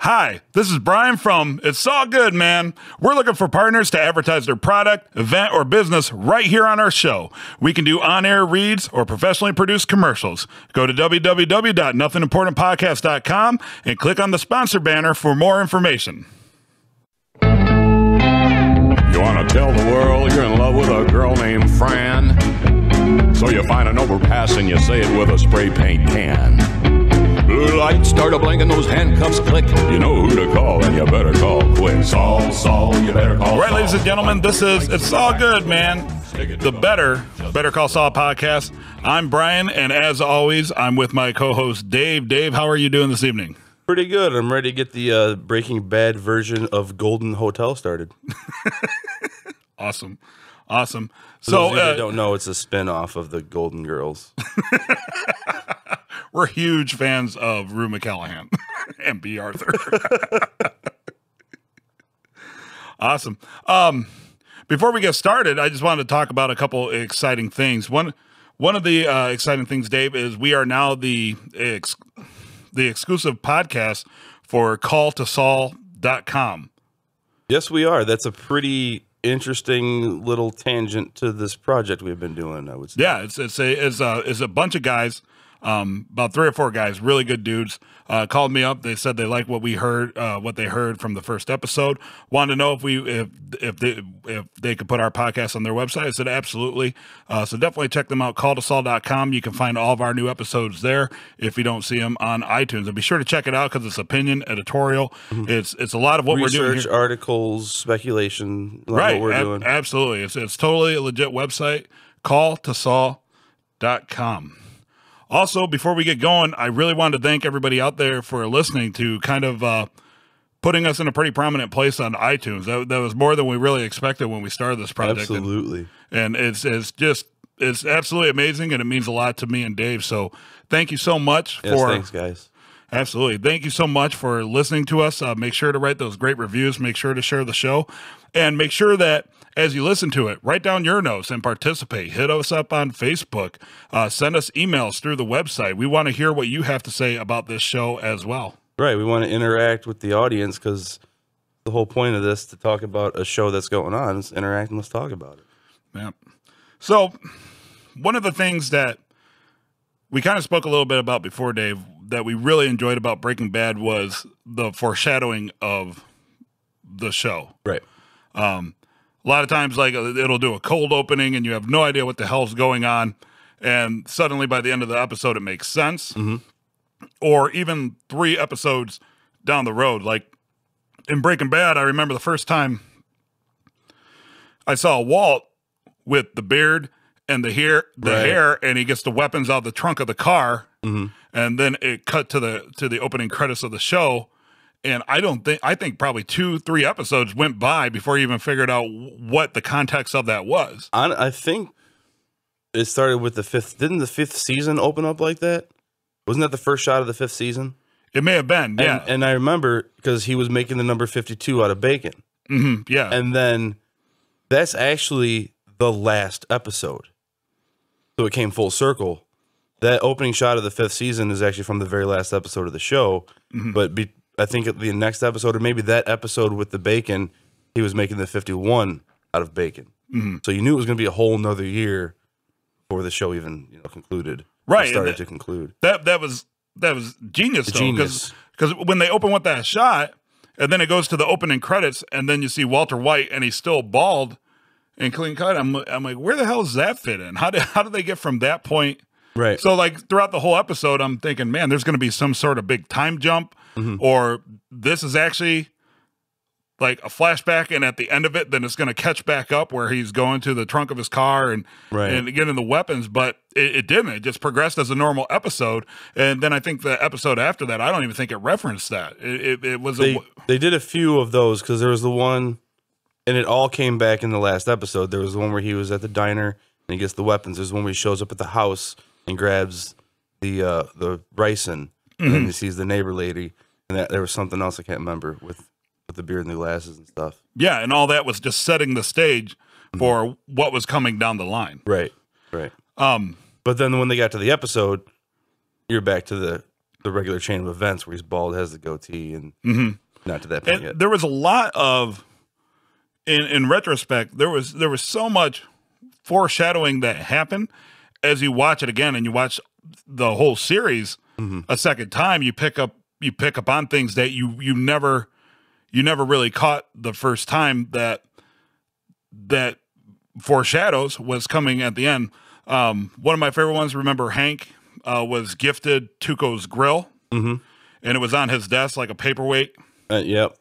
Hi, this is Brian from It's All Good, Man. We're looking for partners to advertise their product, event, or business right here on our show. We can do on-air reads or professionally produced commercials. Go to www.nothingimportantpodcast.com and click on the sponsor banner for more information. You want to tell the world you're in love with a girl named Fran? So you find an overpass and you say it with a spray paint can. Blue lights start a blinking, those handcuffs click. You know who to call, and you better call quick. Saul, you better call. All right, ladies and gentlemen, this is It's All Good, Man, the Better Call Saul podcast. I'm Brian, and as always, I'm with my co-host Dave. Dave, how are you doing this evening? Pretty good. I'm ready to get the Breaking Bad version of Golden Hotel started. Awesome. For those of you that don't know, it's a spin-off of the Golden Girls. We're huge fans of Rue McCallaghan and B. Arthur. Awesome. Before we get started, I just wanted to talk about a couple exciting things. One of the exciting things, Dave, is we are now the exclusive podcast for calltosaul.com. Yes, we are. That's a pretty interesting little tangent to this project we've been doing, I would say. Yeah, it's a bunch of guys. About 3 or 4 guys, really good dudes, called me up. They said they liked what we heard, what they heard from the first episode. Wanted to know if they could put our podcast on their website. I said absolutely. So definitely check them out. Calltosaul.com. You can find all of our new episodes there if you don't see them on iTunes. And be sure to check it out because it's opinion, editorial. Mm-hmm. It's a lot of what we're doing. Research, articles, speculation. Right. What we're doing. Absolutely. It's totally a legit website. Calltosaul.com. Also, before we get going, I really wanted to thank everybody out there for listening to kind of putting us in a pretty prominent place on iTunes. That was more than we really expected when we started this project. Absolutely. And it's absolutely amazing, and it means a lot to me and Dave. So thank you so much. Thanks, guys. Absolutely. Thank you so much for listening to us. Make sure to write those great reviews. Make sure to share the show. And make sure that as you listen to it, write down your notes and participate. Hit us up on Facebook. Send us emails through the website. We want to hear what you have to say about this show as well. Right. We want to interact with the audience because the whole point of this to talk about a show that's going on is interact and let's talk about it. Yeah. So one of the things that we kind of spoke a little bit about before, Dave, that we really enjoyed about Breaking Bad was the foreshadowing of the show. Right. A lot of times, like, it'll do a cold opening and you have no idea what the hell's going on. And suddenly by the end of the episode, it makes sense. Mm-hmm. Or even 3 episodes down the road. Like in Breaking Bad, I remember the first time I saw Walt with the beard and the hair, and he gets the weapons out of the trunk of the car. Mm-hmm. And then it cut to the opening credits of the show. And I think probably 2-3 episodes went by before you even figured out what the context of that was. I think it started with the 5th. Didn't the 5th season open up like that? Wasn't that the first shot of the 5th season? It may have been, yeah. And I remember because he was making the number 52 out of bacon. Mm-hmm, yeah. And then that's actually the last episode. So it came full circle. That opening shot of the 5th season is actually from the very last episode of the show. Mm-hmm. But I think the next episode, or maybe that episode with the bacon, he was making the 51 out of bacon. Mm-hmm. So you knew it was going to be a whole nother year before the show even concluded. Right, started to conclude. That was genius, though, because when they open with that shot, and then it goes to the opening credits, and then you see Walter White, and he's still bald and clean cut. I'm like, where the hell does that fit in? How did they get from that point? Right. So like throughout the whole episode, I'm thinking, man, there's going to be some sort of big time jump. Mm-hmm. Or this is actually like a flashback, and at the end of it, then it's going to catch back up where he's going to the trunk of his car and getting the weapons. But it didn't. It just progressed as a normal episode. And then I think the episode after that, I don't even think it referenced that. It was they did a few of those because there was the one, and it all came back in the last episode. There was the one where he was at the diner and he gets the weapons. There's one where he shows up at the house and grabs the ricin, and then he sees the neighbor lady. And there was something else I can't remember with the beard and the glasses and stuff. Yeah, and all that was just setting the stage for what was coming down the line. Right. But then when they got to the episode, you're back to the the regular chain of events where he's bald, has the goatee, and not to that point And yet. there was a lot of, in retrospect, there was so much foreshadowing that happened. As you watch it again and you watch the whole series a second time, you pick up on things that you never really caught the first time that foreshadows was coming at the end. One of my favorite ones, remember Hank was gifted Tuco's grill, and it was on his desk like a paperweight. Yep.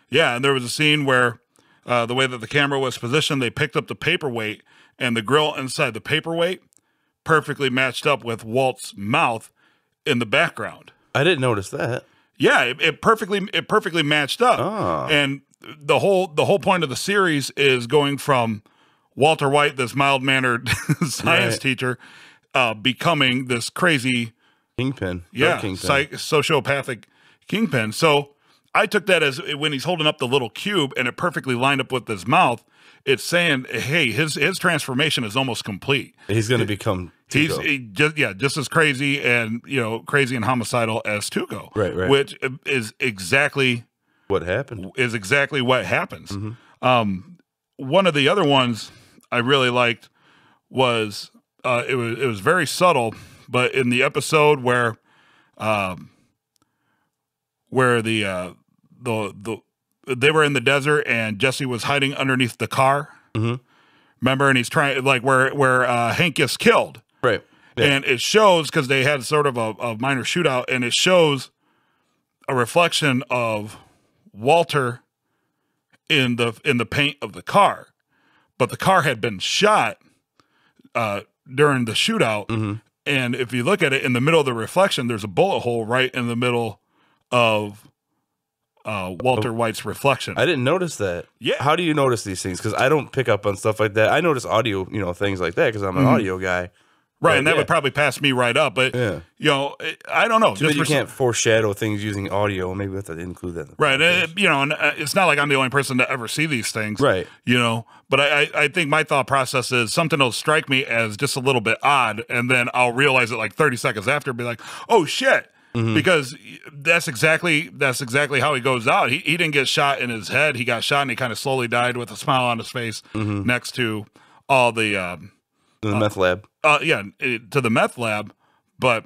Yeah, and there was a scene where the way that the camera was positioned, they picked up the paperweight, and the grill inside the paperweight perfectly matched up with Walt's mouth in the background. I didn't notice that. Yeah, it perfectly matched up. Oh. And the whole point of the series is going from Walter White, this mild-mannered science teacher, becoming this crazy Kingpin. sociopathic kingpin. So I took that as when he's holding up the little cube and it perfectly lined up with his mouth, it's saying, hey, his transformation is almost complete. He's going to become Tuco. He's just as crazy and crazy and homicidal as Tuco. Right. Which is exactly what happened. Is exactly what happens. One of the other ones I really liked was it was very subtle, but in the episode where the they were in the desert and Jesse was hiding underneath the car. Remember, and he's trying where Hank gets killed. Right. Yeah. And it shows, because they had sort of a minor shootout, and it shows a reflection of Walter in the paint of the car. But the car had been shot during the shootout. And if you look at it in the middle of the reflection, there's a bullet hole right in the middle of Walter White's reflection. I didn't notice that. Yeah. How do you notice these things? Because I don't pick up on stuff like that. I notice audio, things like that because I'm an audio guy. Right, and that would probably pass me right up. But, I don't know. You can't foreshadow things using audio. Maybe we have to include that. Right, and, it's not like I'm the only person to ever see these things. Right. But I think my thought process is something will strike me as just a little bit odd, and then I'll realize it like 30 seconds after and be like, oh, shit. Because that's exactly how he goes out. He didn't get shot in his head. He got shot, and he kind of slowly died with a smile on his face next to all the meth lab. To the meth lab. But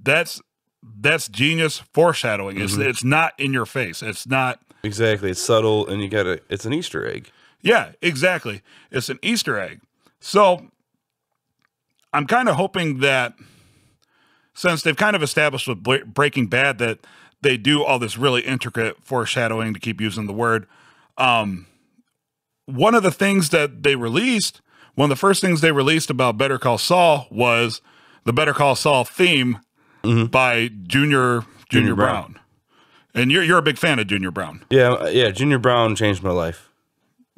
that's genius foreshadowing. It's not in your face. It's not exactly. It's subtle, and it's an Easter egg. Yeah, exactly. It's an Easter egg. So I'm kind of hoping that, since they've kind of established with Breaking Bad that they do all this really intricate foreshadowing, to keep using the word, one of the things that they released, one of the first things they released about Better Call Saul was the Better Call Saul theme by Junior Brown. And you're a big fan of Junior Brown. Yeah, Junior Brown changed my life.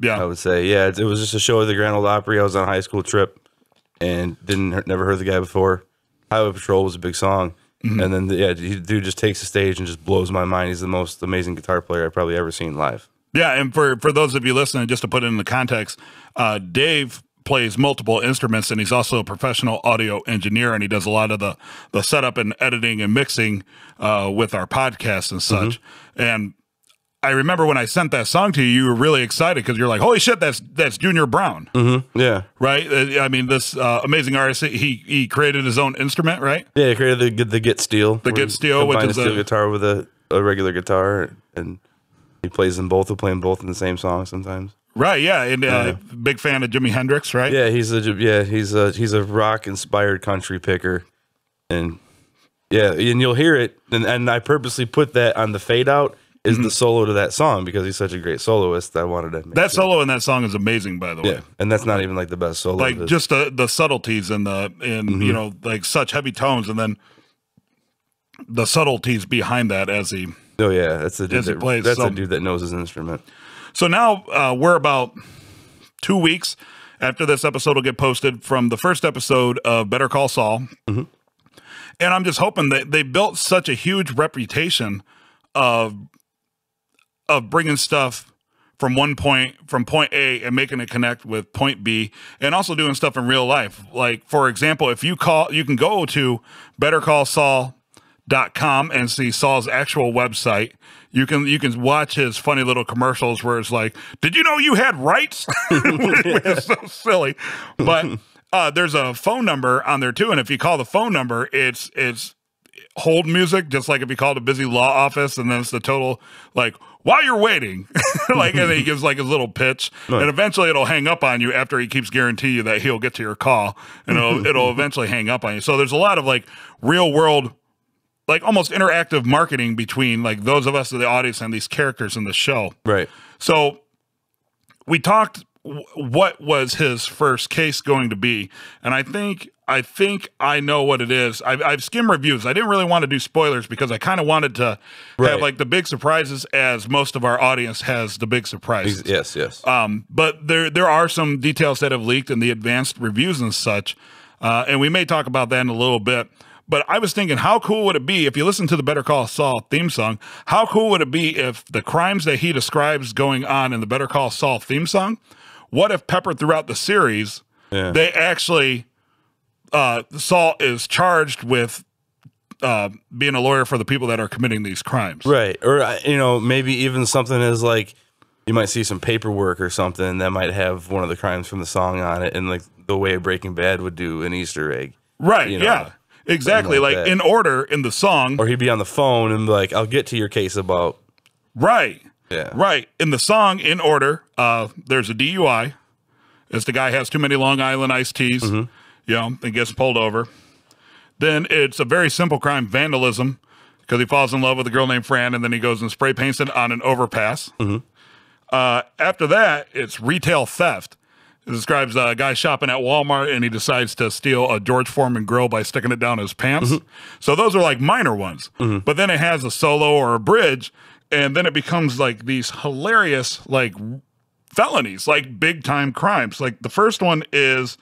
Yeah. I would say. Yeah, it was just a show at the Grand Ole Opry. I was on a high school trip and never heard the guy before. Highway Patrol was a big song. And then, dude just takes the stage and just blows my mind. He's the most amazing guitar player I've probably ever seen live. Yeah, and for those of you listening, just to put it in the context, Dave plays multiple instruments, and he's also a professional audio engineer, and he does a lot of the setup and editing and mixing with our podcast and such. And I remember when I sent that song to you, you were really excited because you're like, holy shit, that's Junior Brown. Yeah. Right? I mean, this amazing artist, he created his own instrument, right? Yeah, he created the Get Steel. The Get Steel, which is a steel guitar with a regular guitar, and he plays them both. He'll play them both in the same song sometimes. Right, yeah, and big fan of Jimi Hendrix, right? Yeah, he's a rock inspired country picker, and you'll hear it, and I purposely put that on the fade out is the solo to that song because he's such a great soloist. I wanted to make that solo in that song is amazing, by the way. Yeah, and that's not even like the best solo. Like just the subtleties and like such heavy tones, and then the subtleties behind that as he. Oh yeah, that's a dude a dude that knows his instrument. So now we're about 2 weeks after this episode will get posted from the first episode of Better Call Saul. And I'm just hoping that they built such a huge reputation of bringing stuff from point A and making it connect with point B, and also doing stuff in real life. Like, for example, if you can go to bettercallsaul.com Saul.com and see Saul's actual website. You can watch his funny little commercials where it's like, "Did you know you had rights?" Which is so silly. But there's a phone number on there too, and if you call the phone number, it's hold music, just like if you called a busy law office, and then it's the total like while you're waiting, like, and then he gives like his little pitch, and eventually it'll hang up on you after he keeps guaranteeing you that he'll get to your call, and it'll eventually hang up on you. So there's a lot of like real world, like almost interactive marketing between like those of us in the audience and these characters in the show. Right. So we talked what was his first case going to be, and I think I know what it is. I've skimmed reviews. I didn't really want to do spoilers because I kind of wanted to have like the big surprises, as most of our audience has the big surprises. Yes. But there are some details that have leaked in the advanced reviews and such, and we may talk about that in a little bit. But I was thinking, how cool would it be if you listen to the Better Call Saul theme song? How cool would it be if the crimes that he describes going on in the Better Call Saul theme song, what if peppered throughout the series, they actually, Saul is charged with being a lawyer for the people that are committing these crimes. Right. Or, maybe even something as like, you might see some paperwork or something that might have one of the crimes from the song on it, and like the way Breaking Bad would do an Easter egg. Right, yeah. Exactly, like in order in the song. Or he'd be on the phone and be like, I'll get to your case about. Right. Yeah. Right. In the song, in order, there's a DUI. As the guy has too many Long Island iced teas, and gets pulled over. Then it's a very simple crime, vandalism, because he falls in love with a girl named Fran, and then he goes and spray paints it on an overpass. After that, it's retail theft. It describes a guy shopping at Walmart, and he decides to steal a George Foreman grill by sticking it down his pants. So those are like minor ones. But then it has a solo or a bridge, and then it becomes like these hilarious like felonies, like big time crimes. Like the first one is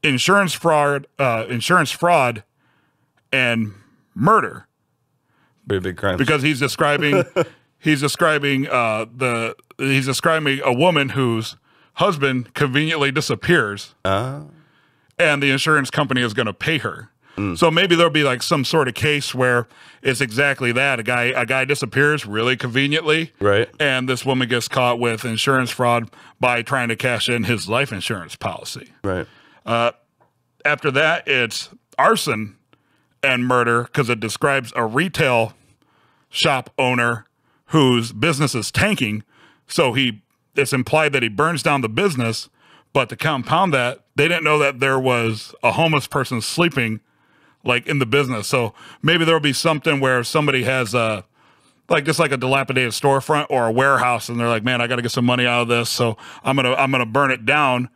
insurance fraud, and murder. Very big crimes. Because he's describing a woman whose husband conveniently disappears, and the insurance company is going to pay her. So maybe there'll be like some sort of case where it's exactly that. A guy disappears really conveniently, right? And this woman gets caught with insurance fraud by trying to cash in his life insurance policy. Right. After that, it's arson and murder, because it describes a retail shop owner whose business is tanking. So it's implied that he burns down the business, but to compound that, they didn't know that there was a homeless person sleeping like in the business. So maybe there'll be something where somebody has just like a dilapidated storefront or a warehouse, and they're like, man, I got to get some money out of this, so I'm gonna burn it down.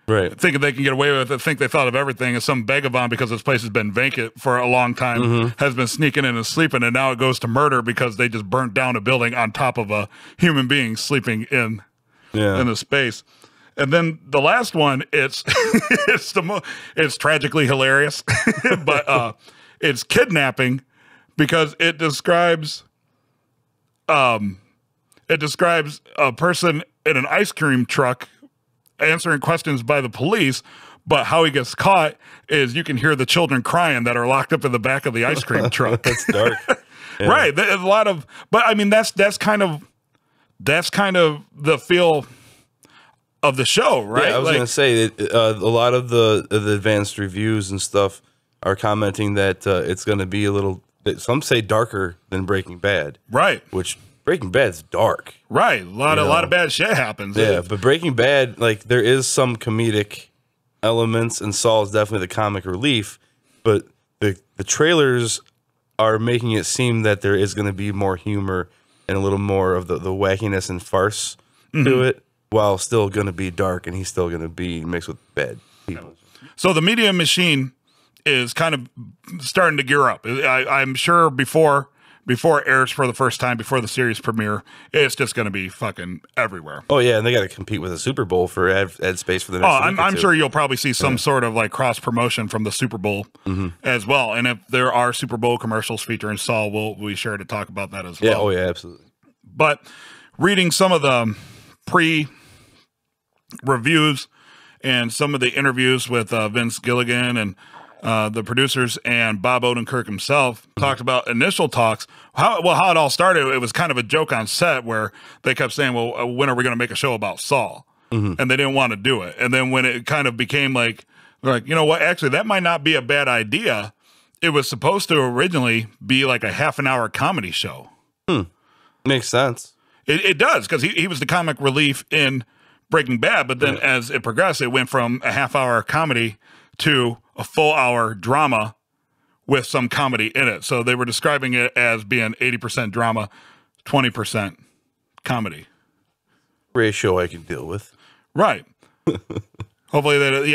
Right. Thinking they can get away with it, think they thought of everything, and some vagabond, because this place has been vacant for a long time, has been sneaking in and sleeping, and now it goes to murder because they just burnt down a building on top of a human being sleeping in the space. And then the last one, it's tragically hilarious, but it's kidnapping, because it describes a person in an ice cream truck answering questions by the police, but how he gets caught is you can hear the children crying that are locked up in the back of the ice cream truck. That's dark. Yeah. Right. There's a lot of, but I mean, that's kind of the feel of the show, right? Yeah, I was going to say that a lot of the advanced reviews and stuff are commenting that it's going to be a little, some say darker than Breaking Bad. Right. Which Breaking Bad's dark. Right. A lot of bad shit happens. Yeah, but Breaking Bad, like, there is some comedic elements, and Saul is definitely the comic relief, but the trailers are making it seem that there is going to be more humor and a little more of the wackiness and farce to it, while still going to be dark, and he's still going to be mixed with bad people. So the media machine is kind of starting to gear up. I'm sure before it airs for the first time, before the series premiere, it's just going to be fucking everywhere. Oh yeah, and they got to compete with the Super Bowl for ad space for the next. I'm sure you'll probably see some sort of like cross promotion from the Super Bowl as well. And if there are Super Bowl commercials featuring Saul, we'll be sure to talk about that as well. Yeah, oh yeah, absolutely. But reading some of the pre-reviews and some of the interviews with Vince Gilligan and the producers and Bob Odenkirk himself talked about initial talks. How it all started, it was kind of a joke on set where they kept saying, well, when are we going to make a show about Saul? And they didn't want to do it. And then when it kind of became like, they're like, you know what, actually, that might not be a bad idea. It was supposed to originally be like a half an hour comedy show. Makes sense. It does, because he was the comic relief in Breaking Bad, but then as it progressed, it went from a half hour comedy to a full hour drama with some comedy in it. So they were describing it as being 80% drama, 20% comedy. Ratio I can deal with. Right. Hopefully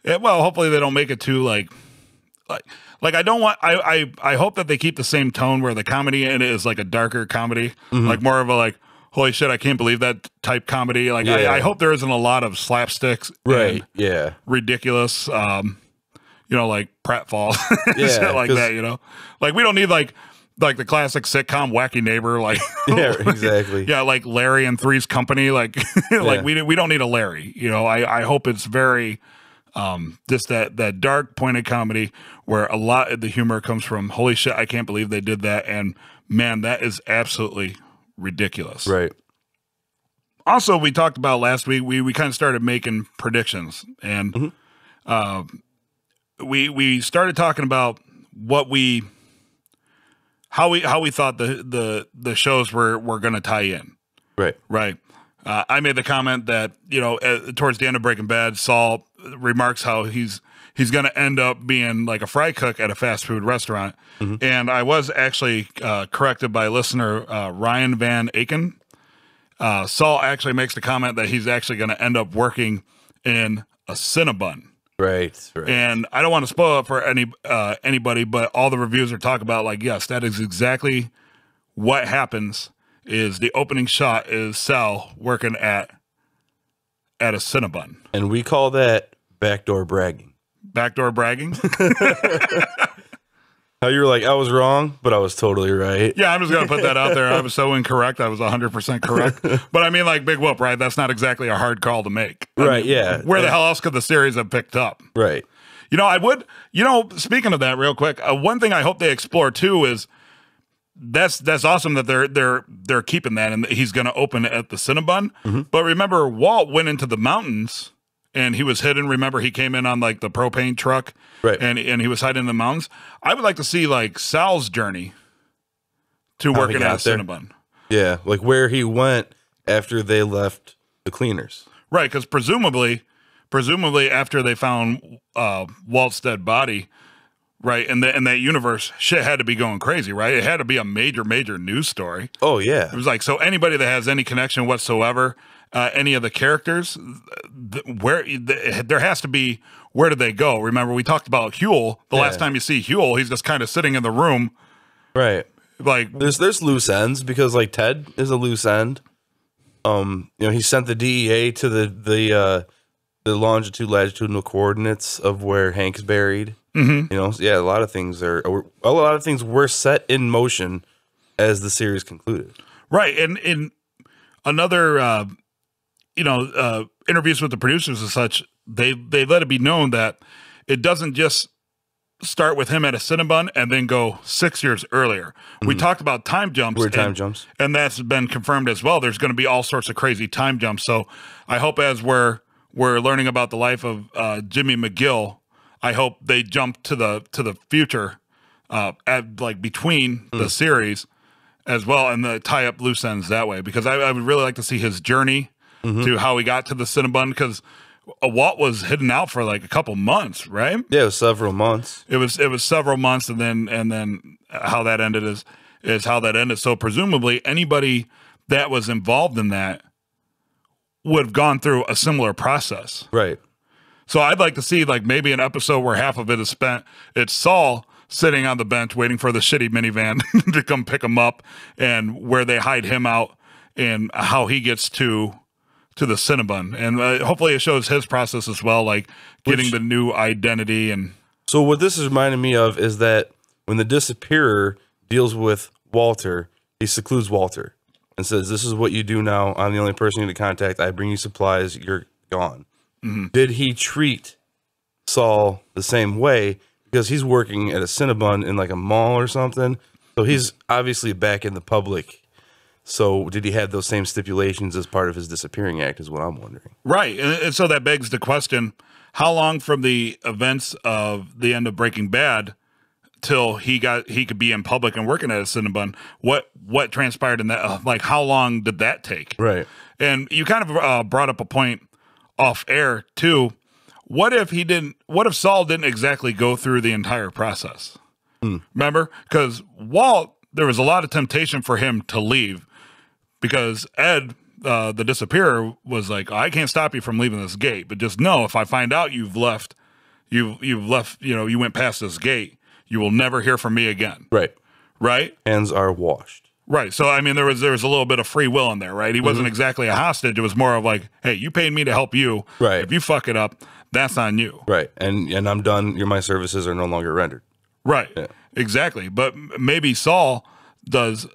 hopefully they don't make it too like I don't want, I hope that they keep the same tone where the comedy in it is like a darker comedy, like more of a like, holy shit, I can't believe that type comedy. Like, I hope there isn't a lot of slapsticks. Right. Yeah. Ridiculous. Like pratfalls. Yeah. Shit like that, Like, we don't need like the classic sitcom Wacky Neighbor. Like, yeah, exactly. Yeah. Like Larry and Three's Company. Like, like we don't need a Larry, I hope it's very, just that dark pointed comedy where a lot of the humor comes from, holy shit, I can't believe they did that. And man, that is absolutely ridiculous. Right. Also, we talked about last week, we kind of started making predictions, and we started talking about how we thought the shows were going to tie in. Right. I made the comment that, towards the end of Breaking Bad, Saul remarks how he's going to end up being like a fry cook at a fast food restaurant. And I was actually corrected by listener Ryan Van Aken. Saul actually makes the comment that he's actually going to end up working in a Cinnabon. Right. And I don't want to spoil it for anybody, but all the reviews are talking about, like, yes, that is exactly what happens. Is the opening shot is Sal working at a Cinnabon. And we call that backdoor bragging. Backdoor bragging? How you were like, I was wrong, but I was totally right. Yeah, I'm just going to put that out there. I was so incorrect. I was 100% correct. But I mean, like, big whoop, right? That's not exactly a hard call to make. Right, yeah. Where the hell else could the series have picked up? Right. I would, speaking of that real quick, one thing I hope they explore too is that's awesome that they're keeping that, and he's going to open at the Cinnabon. But remember, Walt went into the mountains and he was hidden. Remember, he came in on like the propane truck, right? And he was hiding in the mountains. I would like to see like Sal's journey to working at Cinnabon. Yeah, like where he went after they left the cleaners. Right, because presumably after they found Walt's dead body. Right, in that universe, shit had to be going crazy, right? It had to be a major news story. Oh, yeah. It was like, so anybody that has any connection whatsoever, any of the characters, there has to be, where did they go? Remember, we talked about Huel. The last time you see Huel, he's just kind of sitting in the room. Right. Like, there's loose ends, because like Ted is a loose end. He sent the DEA to the latitudinal coordinates of where Hank's buried. A lot of things were set in motion as the series concluded. Right, and in another, interviews with the producers and such, they let it be known that it doesn't just start with him at a Cinnabon and then go 6 years earlier. We talked about time jumps. Time jumps, and that's been confirmed as well. There's going to be all sorts of crazy time jumps. So I hope as we're learning about the life of Jimmy McGill, I hope they jump to the future, at like between the series as well, and the tie up loose ends that way. Because I would really like to see his journey to how he got to the Cinnabon. Because Walt was hidden out for like a couple months, right? Yeah, it was several months. It was several months, and then how that ended is how that ended. So presumably anybody that was involved in that would have gone through a similar process, right? So I'd like to see like maybe an episode where half of it is spent. It's Saul sitting on the bench waiting for the shitty minivan to come pick him up, and where they hide him out and how he gets to the Cinnabon. And hopefully it shows his process as well, like getting the new identity. And so what this is reminding me of is that when the Disappearer deals with Walter, he secludes Walter and says, this is what you do now. I'm the only person you need to contact. I bring you supplies. You're gone. Did he treat Saul the same way? because he's working at a Cinnabon in like a mall or something. So he's obviously back in the public. So did he have those same stipulations as part of his disappearing act is what I'm wondering. Right. And so that begs the question, how long from the events of the end of Breaking Bad till he could be in public and working at a Cinnabon? What transpired in that? Like, how long did that take? Right. And you kind of brought up a point off air too. What if Saul didn't exactly go through the entire process? Remember? Because Walt, there was a lot of temptation for him to leave because Ed, the disappearer, was like, I can't stop you from leaving this gate, but just know if I find out you went past this gate, you will never hear from me again. Right. Right? Hands are washed. Right. So, I mean, there was a little bit of free will in there, right? He wasn't exactly a hostage. It was more of like, hey, you paid me to help you. Right. If you fuck it up, that's on you. Right. And I'm done. My services are no longer rendered. Right. Yeah. Exactly. But maybe Saul doesn't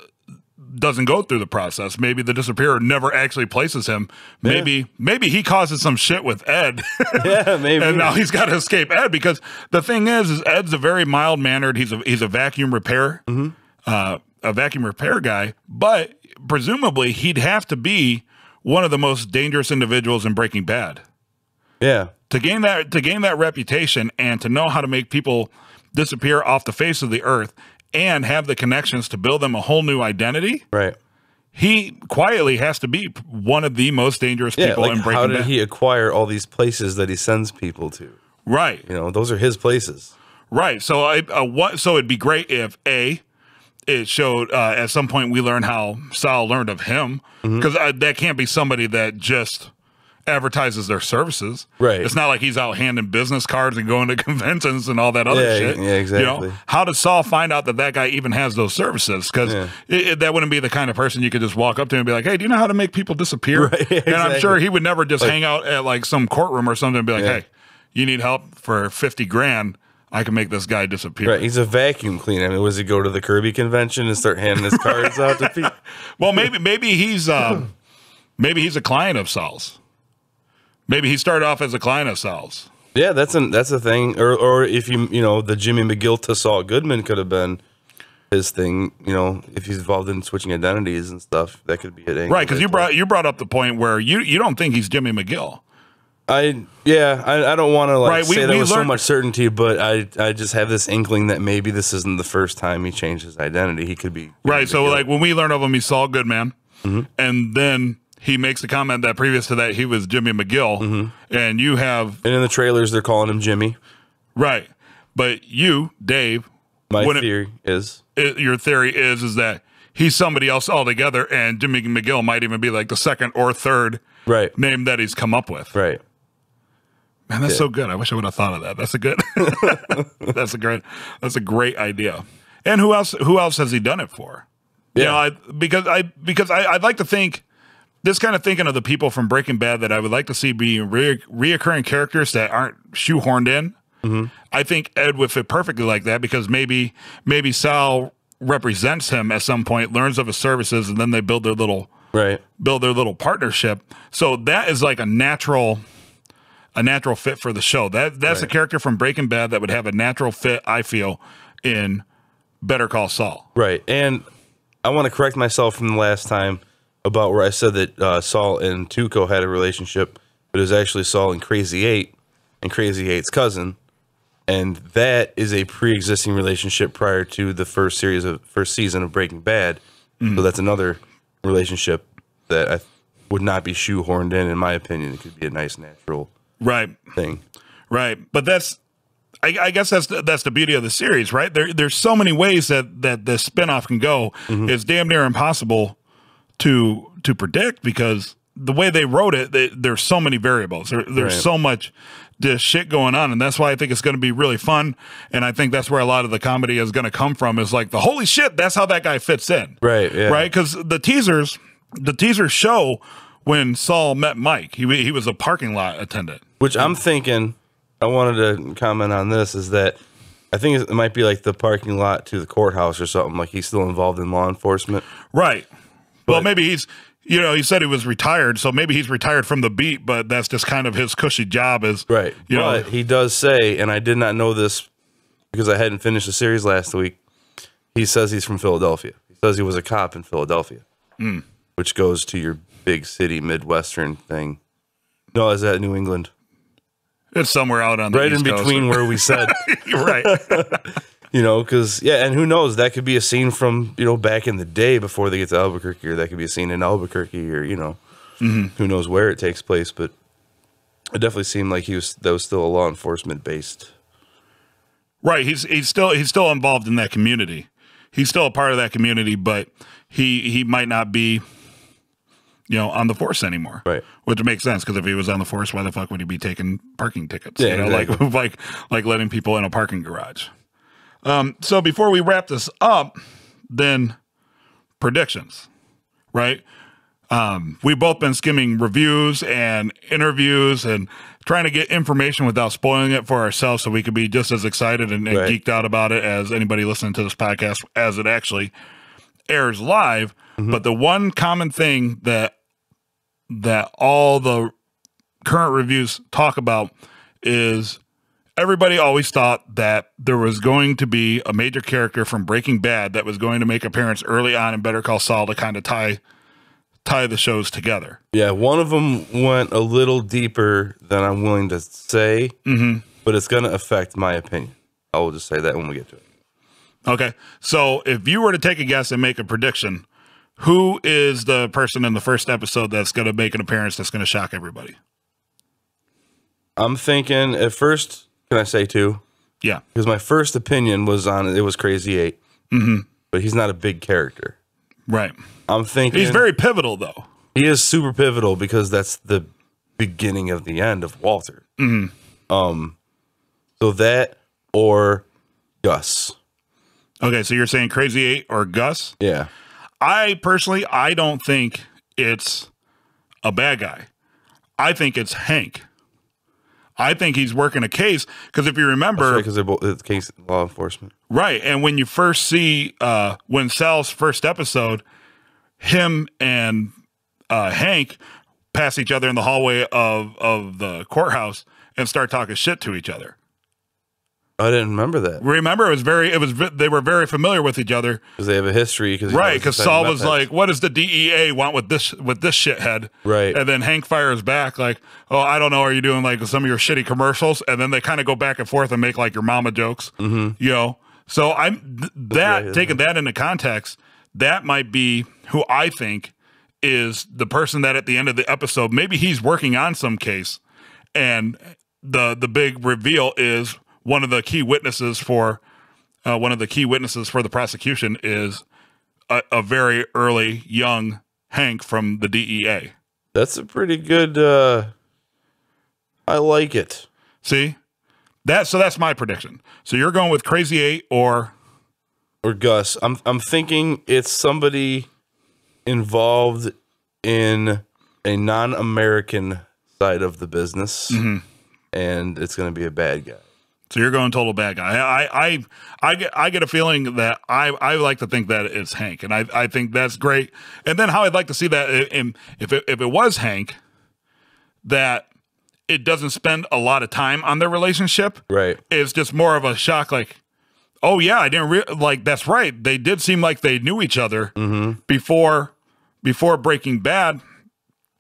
go through the process. Maybe the disappearer never actually places him. Maybe he causes some shit with Ed. Yeah, maybe. And now he's got to escape Ed, because the thing is Ed's a very mild-mannered. He's a vacuum repair, a vacuum repair guy, but presumably he'd have to be one of the most dangerous individuals in Breaking Bad. Yeah. To gain that reputation and to know how to make people disappear off the face of the earth and have the connections to build them a whole new identity. Right. He quietly has to be one of the most dangerous people in Breaking Bad. How did he acquire all these places that he sends people to? Right. Those are his places. Right. So so it'd be great if it showed at some point we learn how Saul learned of him, because that can't be somebody that just advertises their services. Right. It's not like he's out handing business cards and going to conventions and all that other shit. Yeah, exactly. How does Saul find out that guy even has those services? Because that wouldn't be the kind of person you could just walk up to and be like, hey, do you know how to make people disappear? Right, exactly. And I'm sure he would never just hang out at like some courtroom or something and be like, hey, you need help for $50,000. I can make this guy disappear. Right, he's a vacuum cleaner. I mean, was he go to the Kirby convention and start handing his cards out to people? Well, maybe he's a client of Saul's. Maybe he started off as a client of Saul's. Yeah, that's a thing. Or if the Jimmy McGill to Saul Goodman could have been his thing. If he's involved in switching identities and stuff, that could be it. Right, because you brought up the point where you don't think he's Jimmy McGill. I don't want to say that with so much certainty, but I just have this inkling that maybe this isn't the first time he changed his identity. He could be right. So like when we learn of him, he's Saul Goodman, and then he makes the comment that previous to that he was Jimmy McGill, and you have in the trailers they're calling him Jimmy, right? But you, Dave, your theory is that he's somebody else altogether, and Jimmy McGill might even be like the second or third name that he's come up with, right? Man, that's so good. I wish I would have thought of that. That's a good. That's a great idea. And who else has he done it for? Yeah. Because I'd like to think. This kind of thinking of the people from Breaking Bad that I would like to see be reoccurring characters that aren't shoehorned in. I think Ed would fit perfectly like that, because maybe Sal represents him at some point, learns of his services, and then they build their little partnership. So that is like a natural fit for the show. That's a character from Breaking Bad that would have a natural fit, I feel, in Better Call Saul. Right. And I want to correct myself from the last time about where I said that Saul and Tuco had a relationship, but it was actually Saul and Crazy 8 and Crazy 8's cousin. And that is a pre-existing relationship prior to the first season of Breaking Bad. So that's another relationship that I would not be shoehorned in my opinion. It could be a nice natural thing. Right. But I guess that's the beauty of the series, right? There's so many ways that the spinoff can go. It's damn near impossible to predict, because the way they wrote it, there's so many variables. There's so much this shit going on, and that's why I think it's going to be really fun. And I think that's where a lot of the comedy is going to come from. Is like the holy shit, that's how that guy fits in, right? Yeah. Right, because the teasers show when Saul met Mike, he was a parking lot attendant. Which I'm thinking, I wanted to comment on this, is that I think it might be like the parking lot to the courthouse or something. Like he's still involved in law enforcement, right? Well, maybe he's, he said he was retired, so maybe he's retired from the beat, but that's just kind of his cushy job is, right. But he does say, and I did not know this because I hadn't finished the series last week. He says he's from Philadelphia. He says he was a cop in Philadelphia, which goes to your big city Midwestern thing. No, is that New England? It's somewhere out on the right East in between Coast. where we said. You're right. Because, and who knows? That could be a scene from, back in the day before they get to Albuquerque, or that could be a scene in Albuquerque, or, who knows where it takes place. But it definitely seemed like that was still a law enforcement based. Right. He's still involved in that community. He's still a part of that community, but he might not be, on the force anymore. Right. Which makes sense, because if he was on the force, why the fuck would he be taking parking tickets? Yeah, exactly. like letting people in a parking garage. So before we wrap this up, then predictions, right? We've both been skimming reviews and interviews and trying to get information without spoiling it for ourselves, so we could be just as excited and Right. geeked out about it as anybody listening to this podcast as it actually airs live. But the one common thing that all the current reviews talk about is everybody always thought that there was going to be a major character from Breaking Bad that was going to make appearance early on in Better Call Saul to kind of tie the shows together. Yeah, one of them went a little deeper than I'm willing to say, but it's going to affect my opinion. I will just say that when we get to it. Okay, so if you were to take a guess and make a prediction, who is the person in the first episode that's going to make an appearance that's going to shock everybody? I'm thinking at first, can I say two? Yeah. Because my first opinion was it was Crazy 8, but he's not a big character. Right. I'm thinking He's very pivotal, though. he is super pivotal because that's the beginning of the end of Walter. So that or Gus. Okay, so you're saying Crazy 8 or Gus? Yeah. I don't think it's a bad guy. I think it's Hank. I think he's working a case, because if you remember, Because they're both it's case law enforcement. right, and when you first see when Sal's first episode, him and Hank pass each other in the hallway of the courthouse and start talking shit to each other. I didn't remember that Remember, they were very familiar with each other. because they have a history. Right, because Saul was like, "What does the DEA want with this shithead?" Right. And then Hank fires back like, "Oh, I don't know. Are you doing like some of your shitty commercials?" And then they kind of go back and forth and make like your mama jokes. So taking that into context, that might be who I think is the person that at the end of the episode, maybe he's working on some case, and the big reveal is one of the key witnesses for the prosecution is a very early young Hank from the DEA. That's a pretty good. I like it. See so that's my prediction. So you're going with Crazy 8 or Gus. I'm thinking it's somebody involved in a non-American side of the business, and it's going to be a bad guy. So you're going total bad guy. I get a feeling that I like to think that it's Hank, and I think that's great. And then how I'd like to see that if it was Hank, that it doesn't spend a lot of time on their relationship. Right. It's just more of a shock, like, oh yeah, I didn't like. That's right. They did seem like they knew each other before Breaking Bad.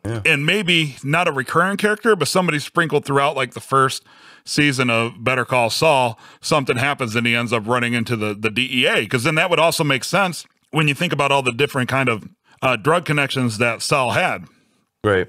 Yeah. And maybe not a recurring character, but somebody sprinkled throughout like the first season of Better Call Saul. Something happens and he ends up running into the DEA, because then that would also make sense when you think about all the different kind of drug connections that Saul had. Right.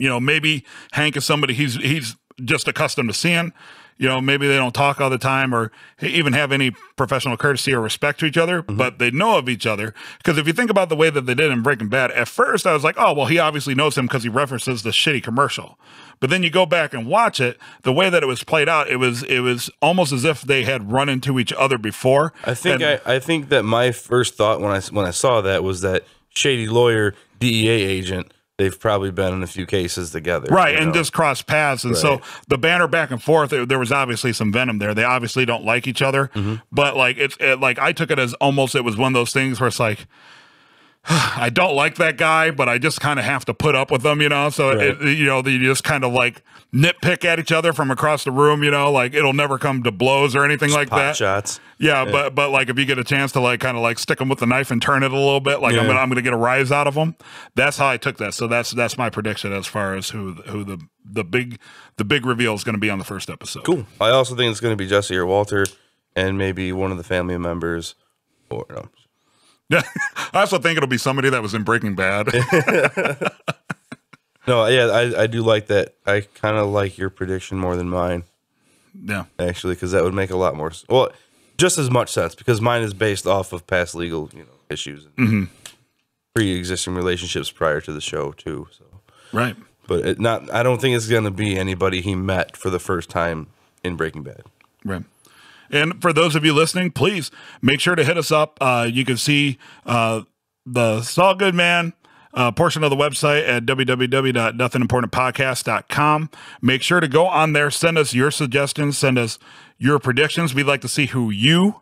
Maybe Hank is somebody he's just accustomed to seeing. Maybe they don't talk all the time or even have any professional courtesy or respect to each other, but they know of each other. Because if you think about the way that they did in Breaking Bad, at first I was like, oh, well, he obviously knows him because he references the shitty commercial. But then you go back and watch it, the way that it was played out, it was almost as if they had run into each other before. I think that my first thought when I saw that was that shady lawyer, DEA agent, they've probably been in a few cases together. Right, and just cross paths. And Right. so the banter back and forth, there was obviously some venom there. They obviously don't like each other. But like I took it as almost it was one of those things where it's like, I don't like that guy, but I just kind of have to put up with him, you know? So, Right. you just kind of like nitpick at each other from across the room, you know? Like it'll never come to blows or anything like Pot that. shots. Yeah, but like if you get a chance to like kind of like stick them with the knife and turn it a little bit, like I'm gonna get a rise out of them. That's how I took that. So that's my prediction as far as who the big reveal is going to be on the first episode. Cool. I also think it's going to be Jesse or Walter, and maybe one of the family members, or no. Yeah, I also think it'll be somebody that was in Breaking Bad. No, yeah, I do like that. I kind of like your prediction more than mine, Yeah, actually, because that would make a lot more. Well, just as much sense because mine is based off of past legal, issues and pre-existing relationships prior to the show too. So right. but I don't think it's going to be anybody he met for the first time in Breaking Bad. Right. And for those of you listening, please make sure to hit us up. You can see the Saul Goodman portion of the website at www.nothingimportantpodcast.com. Make sure to go on there, send us your suggestions, send us your predictions. We'd like to see who you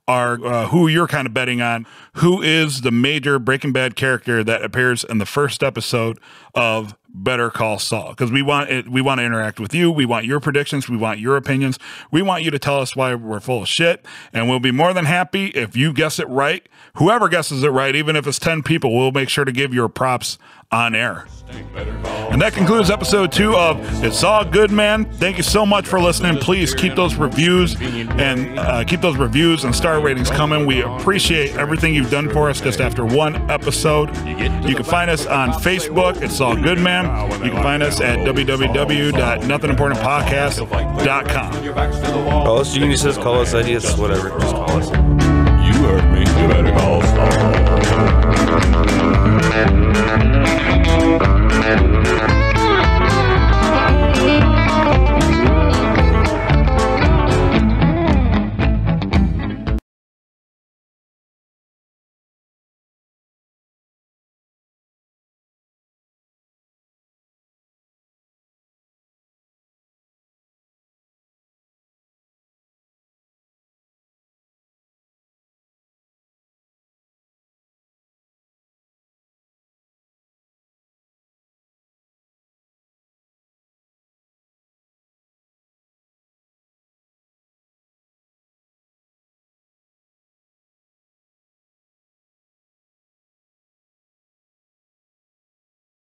are, who you're kind of betting on. Who is the major Breaking Bad character that appears in the first episode of Better Call Saul? Because we want to interact with you. We want your predictions. We want your opinions. We want you to tell us why we're full of shit, and we'll be more than happy if you guess it right. Whoever guesses it right, even if it's 10 people, we'll make sure to give your props on air. And that concludes episode 2 of It's All Good, Man. Thank you so much for listening. Please keep those reviews and star ratings coming. We appreciate everything you've done for us just after one episode. You can find us on Facebook. It's All Good, Man. You can find us at www.nothingimportantpodcast.com. Call us geniuses, call us ideas, whatever. Just call us. You heard me. You better call Saul.